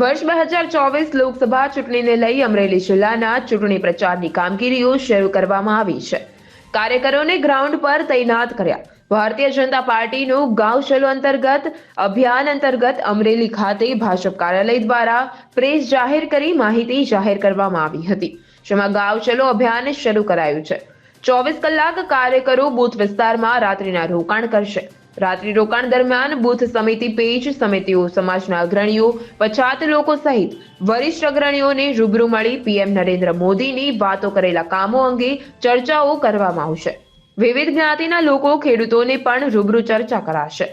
વર્ષ 2024 લોકસભા ચૂંટણીને લઈ અમરેલી જિલ્લાના ચૂંટણી પ્રચારની કામગીરીઓ શરૂ કરવામાં આવી છે. કાર્યકરોને ગ્રાઉન્ડ પર તૈનાત કર્યા. ભારતીય જનતા પાર્ટીનું ગાંવ ચલો અંતર્ગત અભિયાન અંતર્ગત અમરેલી ખાતે ભાજપ કાર્યાલય દ્વારા પ્રેસ જાહેર કરી માહિતી જાહેર કરવામાં આવી હતી, જેમાં ગાંવ ચલો અભિયાન શરૂ કરાયું છે. 24 કલાક કાર્યકરો બૂથ વિસ્તારમાં રાત્રિના રોકાણ કરશે. રાત્રિ રોકાણ દરમિયાન બૂથ સમિતિ પેજ સમિતિઓ, સમાજના અગ્રણીઓ, પછાત લોકો સહિત વરિષ્ઠ અગ્રણીઓને રૂબરૂ મળી પીએમ નરેન્દ્ર મોદીની વાતો કરેલા કામો અંગે ચર્ચાઓ કરવામાં આવશે. વિવિધ જ્ઞાતિના લોકો, ખેડૂતોને પણ રૂબરૂ ચર્ચા કરાશે,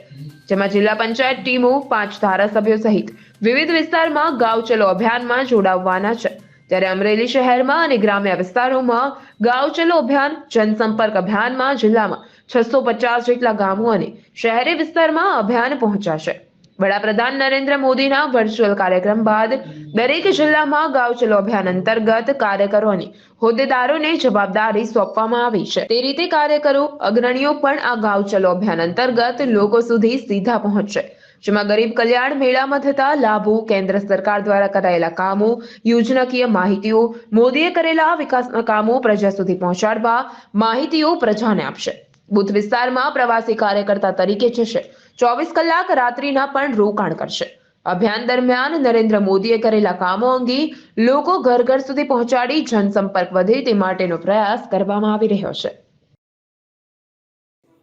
જેમાં જિલ્લા પંચાયત ટીમો 5 ધારાસભ્યો સહિત વિવિધ વિસ્તારમાં ગાંવ ચલો અભિયાનમાં જોડાવવાના છે. ત્યારે અમરેલી શહેરમાં અને ગ્રામ્ય વિસ્તારોમાં ગાંવ ચલો અભિયાન જનસંપર્ક અભિયાનમાં જિલ્લામાં 650 જેટલા ગામો અને શહેરી વિસ્તારમાં અભિયાન પહોંચાશે. વડાપ્રધાન નરેન્દ્ર મોદીના વર્ચ્યુઅલ કાર્યક્રમ બાદ દરેક જિલ્લામાં ગાંવ ચલો અભિયાન અંતર્ગત કાર્યકરો અને હોદ્દેદારોને જવાબદારી સોંપવામાં આવી છે. તે રીતે કાર્યકરો, અગ્રણીઓ પણ આ ગાંવ ચલો અભિયાન અંતર્ગત લોકો સુધી સીધા પહોંચશે, જેમાં ગરીબ કલ્યાણ મેળામાં થતા લાભો, કેન્દ્ર સરકાર દ્વારા કરાયેલા કામો, યોજનાકીય માહિતીઓ, મોદીએ કરેલા વિકાસના કામો પ્રજા સુધી પહોંચાડવા માહિતીઓ પ્રજાને આપશે. બુથ વિસ્તારમાં પ્રવાસી કાર્યકર્તા તરીકે જશે. 24 કલાક રાત્રિના પણ રોકાણ કરશે. અભિયાન દરમિયાન નરેન્દ્ર મોદીએ કરેલા કામો અંગે લોકો ઘર ઘર સુધી પહોંચાડી જનસંપર્ક વધે તે માટેનો પ્રયાસ કરવામાં આવી રહ્યો છે.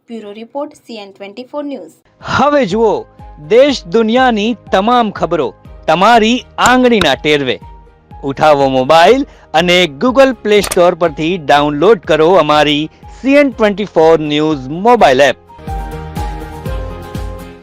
Bureau report CN24 news. હવે જુઓ દેશ દુનિયાની તમામ ખબરો તમારી આંગળીના ટેરવે. ઉઠાવો મોબાઈલ અને Google Play Store પરથી ડાઉનલોડ કરો અમારી CN24 ન્યૂઝ મોબાઈલ એપ.